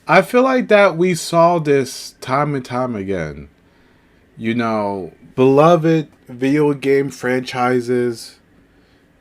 I feel like that we saw this time and time again. Beloved video game franchises,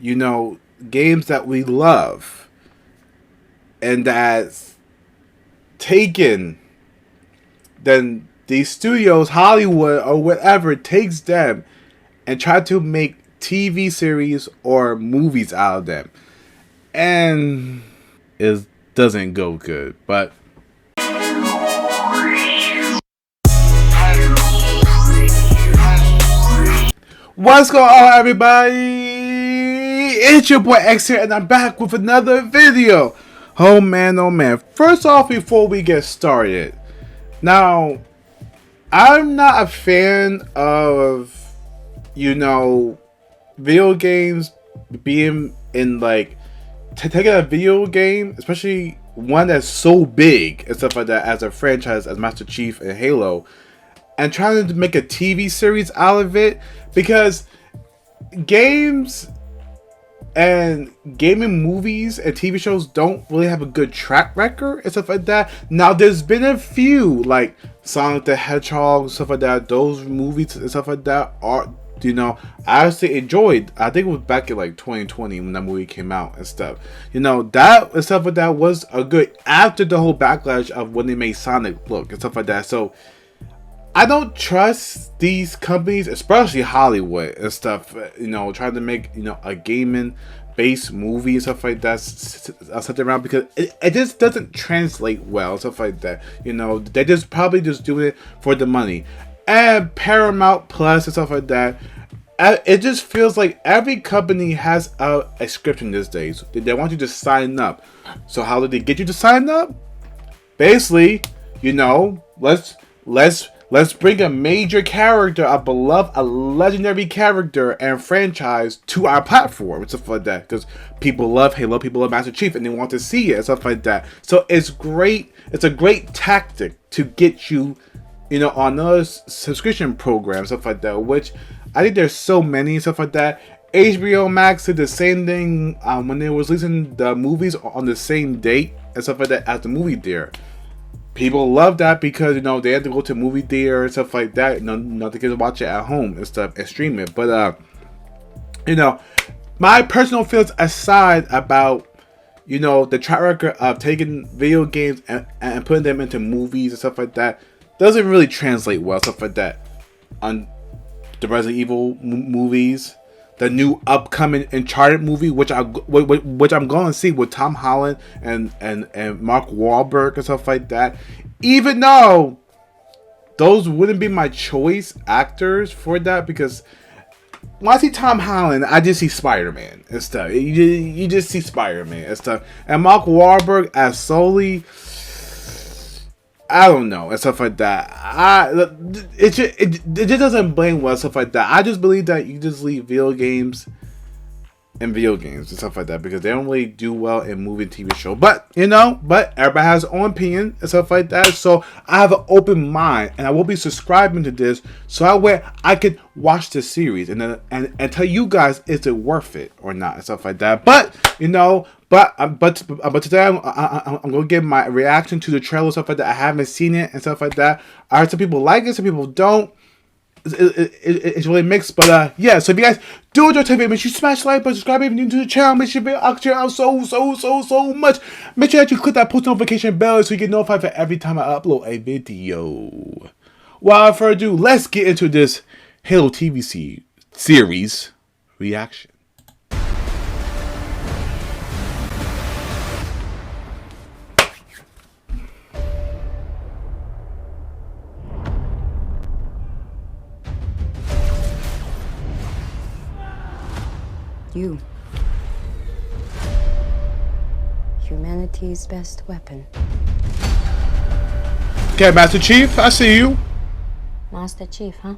games that we love and that's taken, then these studios, Hollywood or whatever, takes them and try to make TV series or movies out of them. And it doesn't go good. But what's going on, everybody? It's your boy X here, and I'm back with another video. Oh man, oh man. First off, before we get started, now, I'm not a fan of, video games being in like, taking a video game, especially one that's so big and stuff like that as a franchise as Master Chief and Halo, and trying to make a TV series out of it, because games and gaming movies and TV shows don't really have a good track record and stuff like that. Now, there's been a few like Sonic the Hedgehog and stuff like that. Those movies and stuff like that are, I actually enjoyed. I think it was back in like 2020 when that movie came out and stuff. That and stuff like that was a good after the whole backlash of when they made Sonic look and stuff like that. So I don't trust these companies, especially Hollywood and stuff, trying to make, a gaming based movie and stuff like that, something around, because it just doesn't translate well, stuff like that. They just probably just do it for the money. And Paramount Plus and stuff like that, it just feels like every company has a script these days. They want you to sign up. So how did they get you to sign up? Basically, let's bring a major character, a beloved, a legendary character and franchise to our platform and stuff like that. Because people love Halo, people love Master Chief, and they want to see it and stuff like that. So it's great. It's a great tactic to get you, on those subscription programs, stuff like that. Which I think there's so many stuff like that. HBO Max did the same thing when they was releasing the movies on the same date and stuff like that as the movie there. People love that because they have to go to a movie theater and stuff like that. Not the kids watch it at home and stuff and stream it. But my personal feelings aside about the track record of taking video games and putting them into movies and stuff like that doesn't really translate well. Stuff like that on the Resident Evil movies. The new upcoming Uncharted movie, which I'm going to see with Tom Holland and Mark Wahlberg and stuff like that. Even though those wouldn't be my choice actors for that, because when I see Tom Holland, I just see Spider-Man and stuff. You just see Spider-Man and stuff. And Mark Wahlberg as Sully, I don't know, and stuff like that. It just doesn't blame well, stuff like that. I just believe that you just leave video games and stuff like that, because they don't really do well in movie and TV show. But but everybody has their own opinion and stuff like that. So I have an open mind, and I will be subscribing to this, so that way I can watch the series and tell you guys, is it worth it or not and stuff like that. But but today I'm gonna give my reaction to the trailer, stuff like that. I haven't seen it and stuff like that. I heard some people like it, some people don't. It's really mixed, but yeah. So if you guys do enjoy the video, make sure you smash the like button, subscribe if you're new to the channel. Make sure you out so much. Make sure that you click that post notification bell so you get notified for every time I upload a video. Without further ado, let's get into this Halo TV series reaction. You. Humanity's best weapon. Okay, Master Chief, I see you. Master Chief, huh?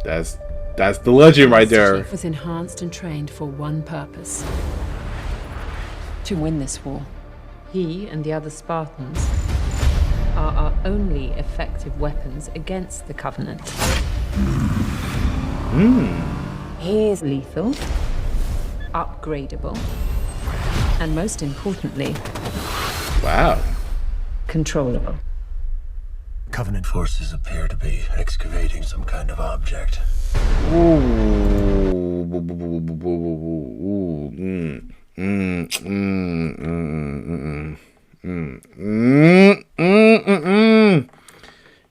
That's the legend right there. Master Chief was enhanced and trained for one purpose: to win this war. He and the other Spartans are our only effective weapons against the Covenant. He is lethal, upgradable, and most importantly, Wow. Controllable. Covenant forces appear to be excavating some kind of object. Ooh.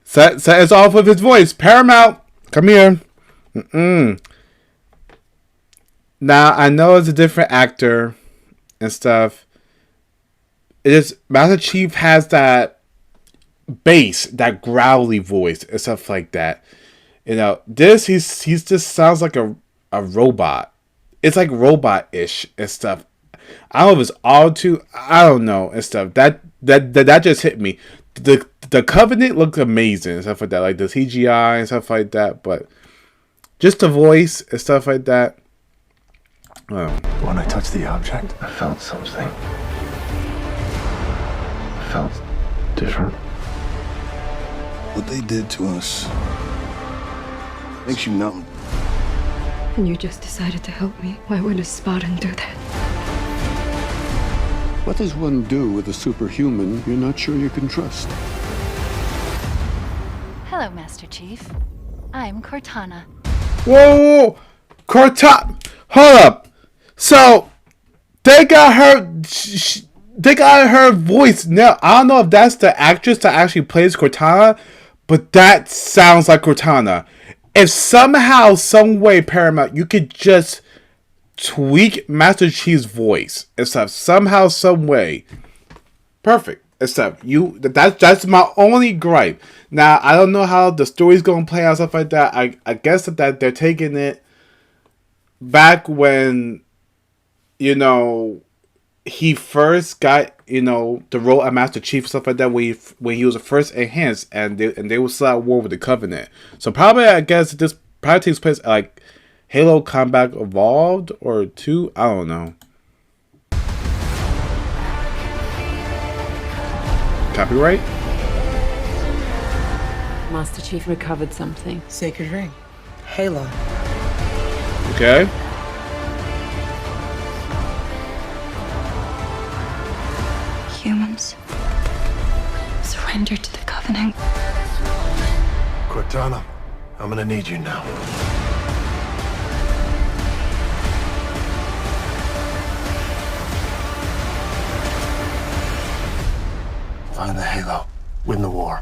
Set us off with his voice. Paramount, come here. Now I know it's a different actor and stuff. It is Master Chief has that bass, that growly voice and stuff like that. You know, this he's just sounds like a robot. It's like robot-ish and stuff. I don't know if it's auto, I don't know and stuff. That just hit me. The Covenant looks amazing and stuff like that, like the CGI and stuff like that. But just the voice and stuff like that. When I touched the object, I felt something. I felt different. What they did to us makes you numb. And you just decided to help me. Why would a Spartan do that? What does one do with a superhuman you're not sure you can trust? Hello, Master Chief. I'm Cortana. Whoa, Cortana! Hold up. So they got her voice. Now I don't know if that's the actress that actually plays Cortana, but that sounds like Cortana. If somehow, some way, Paramount, you could just tweak Master Chief's voice and stuff somehow, some way, perfect. Except that's my only gripe. Now I don't know how the story's gonna play out, stuff like that. I guess that they're taking it back when, you know, he first got, you know, the role of Master Chief, stuff like that, when he was first enhanced, and they were still at war with the Covenant. So probably, I guess this probably takes place at, like, Halo Combat Evolved or 2. I don't know. Copyright? Master Chief recovered something. Sacred ring. Halo. Okay. Humans. Surrender to the Covenant. Cortana, I'm gonna need you now. Find the Halo. Win the war.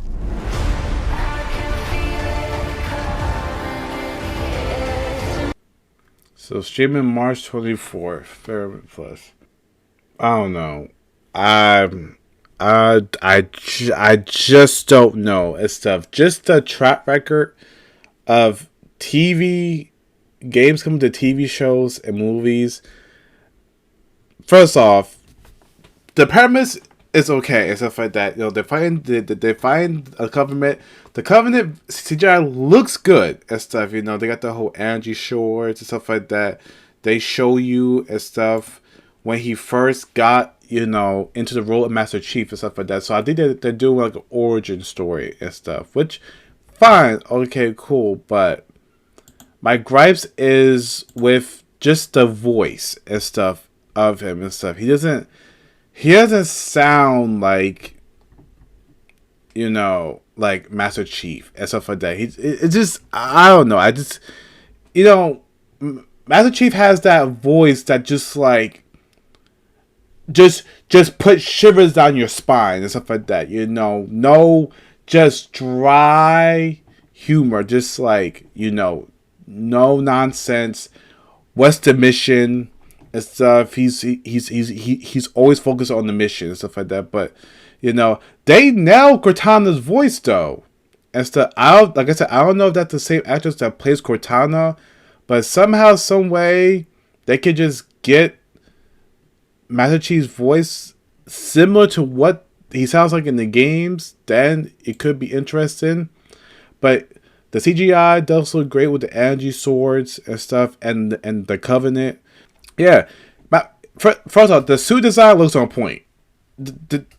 So streaming March 24th, Paramount Plus. I don't know. I just don't know and stuff. Just the track record of TV games coming to TV shows and movies. First off, the premise is okay and stuff like that. You know, they find a Covenant. The Covenant CGI looks good and stuff. You know, they got the whole energy swords and stuff like that. They show you and stuff when he first got, you know, into the role of Master Chief and stuff like that. So I think they're doing like an origin story and stuff, which fine, okay, cool. But my gripes is with just the voice and stuff of him and stuff. He doesn't sound like, you know, like Master Chief and stuff like that. It's just, I don't know. I just, you know, Master Chief has that voice that just like, just put shivers down your spine and stuff like that. You know, no, just dry humor, just like, you know, no nonsense. What's the mission and stuff? He's always focused on the mission and stuff like that. But you know, they nailed Cortana's voice though, and stuff. Like I said, I don't know if that's the same actress that plays Cortana, but somehow, some way, they could just get Master Chief's voice similar to what he sounds like in the games, then it could be interesting. But the CGI does look great with the energy swords and stuff, and the Covenant. Yeah, but first off, the suit design looks on point.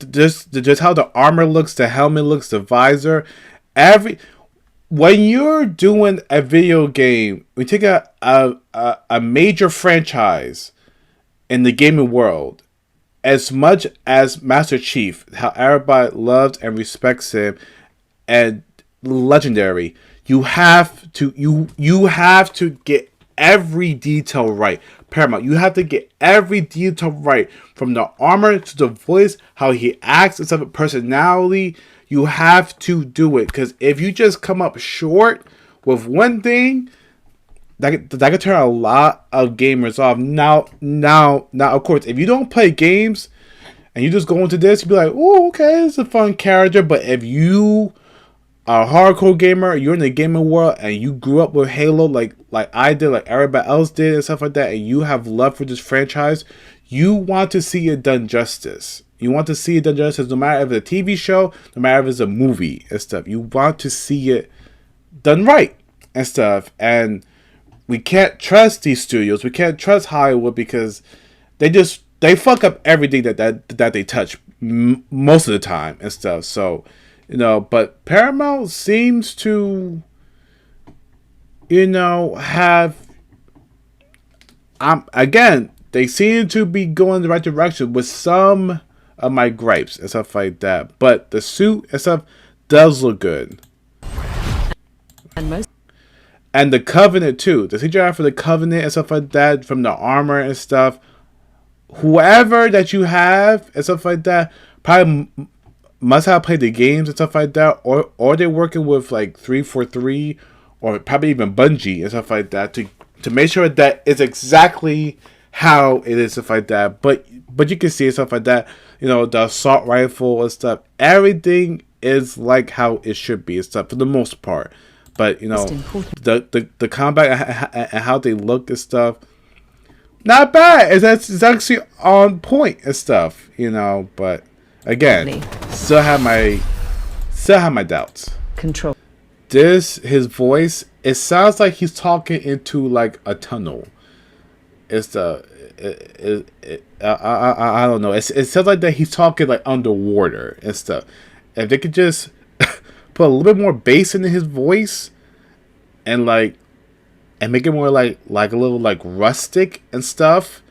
Just how the armor looks, the helmet looks, the visor, when you're doing a video game, we take a major franchise in the gaming world, as much as Master Chief, how everybody loves and respects him, and legendary, you have to get every detail right. Paramount, you have to get every detail right, from the armor to the voice, how he acts, and stuff, personality. You have to do it, because if you just come up short with one thing, that could turn a lot of gamers off. Now, of course, if you don't play games and you just go into this, you'll be like, oh, okay, it's a fun character. But if you are a hardcore gamer, you're in the gaming world, and you grew up with Halo like I did, like everybody else did, and stuff like that, and you have love for this franchise, you want to see it done justice. You want to see it done justice, no matter if it's a TV show, no matter if it's a movie and stuff. You want to see it done right and stuff. And we can't trust these studios. We can't trust Hollywood, because they fuck up everything that they touch most of the time and stuff. So, but Paramount seems to, have, again, they seem to be going the right direction with some of my gripes and stuff like that. But the suit and stuff does look good. And the Covenant too. The CGI for the Covenant and stuff like that, from the armor and stuff. Whoever that you have and stuff like that probably must have played the games and stuff like that, or they're working with like 343 or probably even Bungie and stuff like that to make sure that it's exactly how it is, stuff like that. But you can see stuff like that. The assault rifle and stuff. Everything is like how it should be and stuff for the most part. But the combat and how they look and stuff, not bad. It's actually on point and stuff. But again, still have my doubts. Control. His voice, it sounds like he's talking into like a tunnel. I don't know. It sounds like that he's talking like underwater and stuff. If they could just put a little bit more bass into his voice and make it more like a little like rustic and stuff,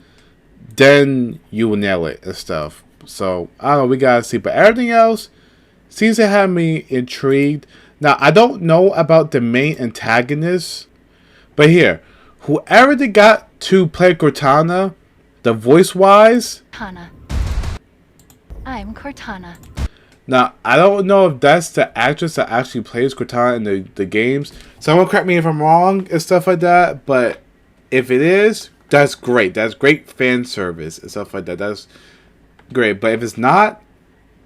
then you will nail it and stuff. So I don't know, we gotta see. But everything else seems to have me intrigued. Now I don't know about the main antagonist, but here, whoever they got to play Cortana, the voice wise, Cortana. I'm Cortana. Now, I don't know if that's the actress that actually plays Cortana in the games. Someone correct me if I'm wrong and stuff like that. But if it is, that's great. That's great fan service and stuff like that. That's great. But if it's not,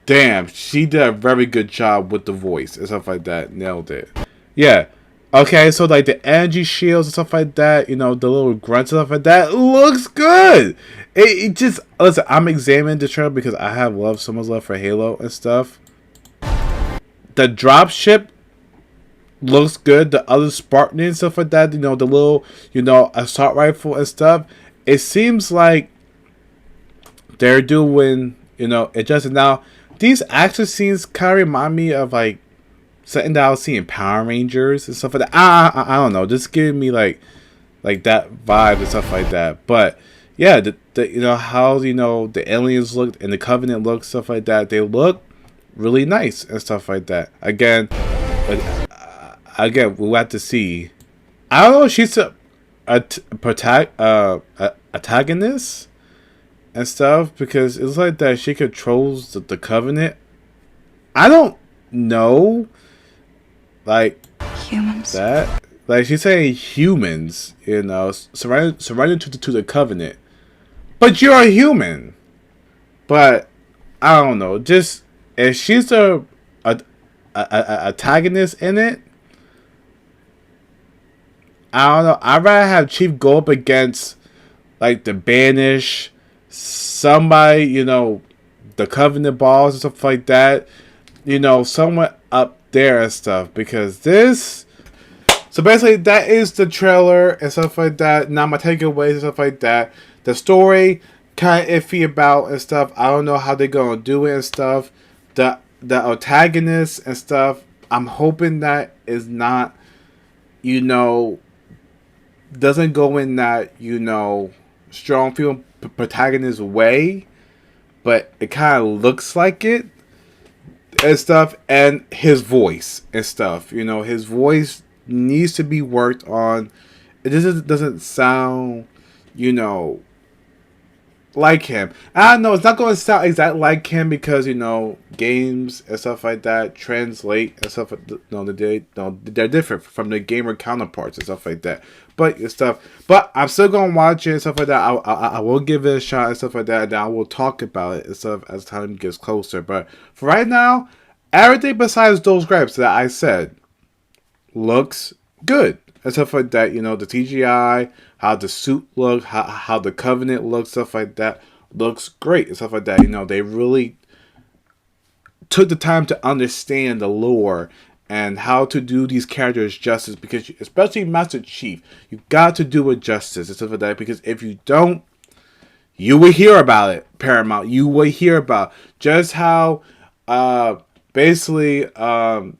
damn, she did a very good job with the voice and stuff like that. Nailed it. Yeah. Okay, so like the energy shields and stuff like that, the little grunts and stuff like that, looks good. It just, listen, I'm examining the trailer because I have so much love for Halo and stuff. The dropship looks good. The other Spartan and stuff like that, the little, assault rifle and stuff. It seems like they're doing, it just now. These action scenes kind of remind me of like something that I was seeing Power Rangers and stuff like that. I don't know, just giving me like that vibe and stuff like that. But yeah, how the aliens look and the Covenant look, stuff like that. They look really nice and stuff like that. Again, we'll have to see. I don't know if she's a antagonist and stuff, because it's like that she controls the Covenant. I don't know. Like humans. That, like she's saying humans, surrender to the Covenant, but you're a human. But I don't know. Just if she's a antagonist in it, I don't know. I'd rather have Chief go up against like the Banish, somebody, the Covenant balls and stuff like that. Someone up there and stuff, because this. So basically, that is the trailer and stuff like that. Now my takeaways and stuff like that. The story kind of iffy about and stuff. I don't know how they're gonna do it and stuff. The antagonist and stuff. I'm hoping that is not, doesn't go in that strong female protagonist way. but it kind of looks like it and stuff. And his voice and stuff, you know, his voice needs to be worked on. It just doesn't sound, you know, like him. I know it's not going to sound exactly like him because, you know, games and stuff like that translate and stuff. They're different from the gamer counterparts and stuff like that. But I'm still gonna watch it and stuff like that. I will give it a shot and stuff like that, and I will talk about it and stuff as time gets closer. But for right now, everything besides those gripes that I said looks good and stuff like that. You know, the CGI, how the suit looks, how the Covenant looks, stuff like that looks great and stuff like that. You know, they really took the time to understand the lore and how to do these characters justice, because especially Master Chief, you got to do it justice and stuff like that, because if you don't, you will hear about it, Paramount. You will hear about just how basically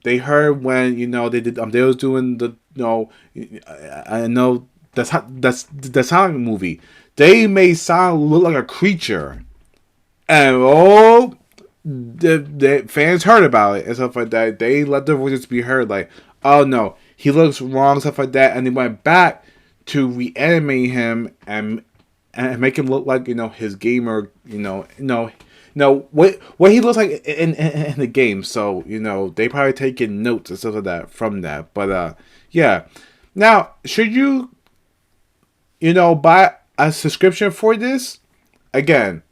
they heard when, you know, they was doing the, you know, I know that's the Sonic movie. They made Sonic look like a creature, and the fans heard about it and stuff like that. They let their voices be heard, like, oh no, he looks wrong, stuff like that, and they went back to reanimate him and make him look like, you know, his gamer, you know, what he looks like in the game. So, you know, they probably taking notes and stuff like that from that. But yeah, now should you know, buy a subscription for this? Again,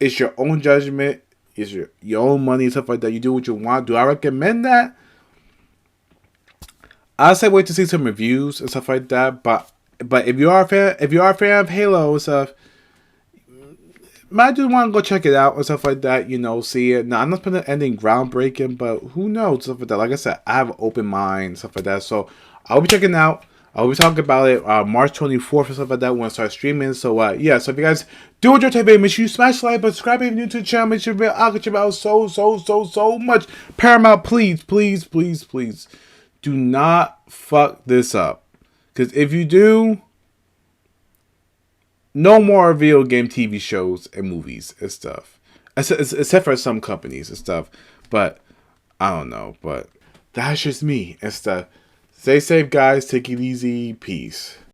it's your own judgment. It's your own money and stuff like that. You do what you want. Do I recommend that? I'd say wait to see some reviews and stuff like that. But if you are a fan of Halo and stuff, might just want to go check it out and stuff like that. You know, see it. Now, I'm not putting anything groundbreaking, but who knows, stuff like that. Like I said, I have an open mind and stuff like that. So I'll be checking it out. I'll be talking about it March 24th and stuff like that when I start streaming. So yeah, so if you guys do enjoy today's video, make sure you smash the like button, subscribe if you're new to the channel. Make sure I'll get you out so much. Paramount, please do not fuck this up. Because if you do, no more video game TV shows and movies and stuff. Except for some companies and stuff. But I don't know. But that's just me and stuff. Stay safe, guys. Take it easy. Peace.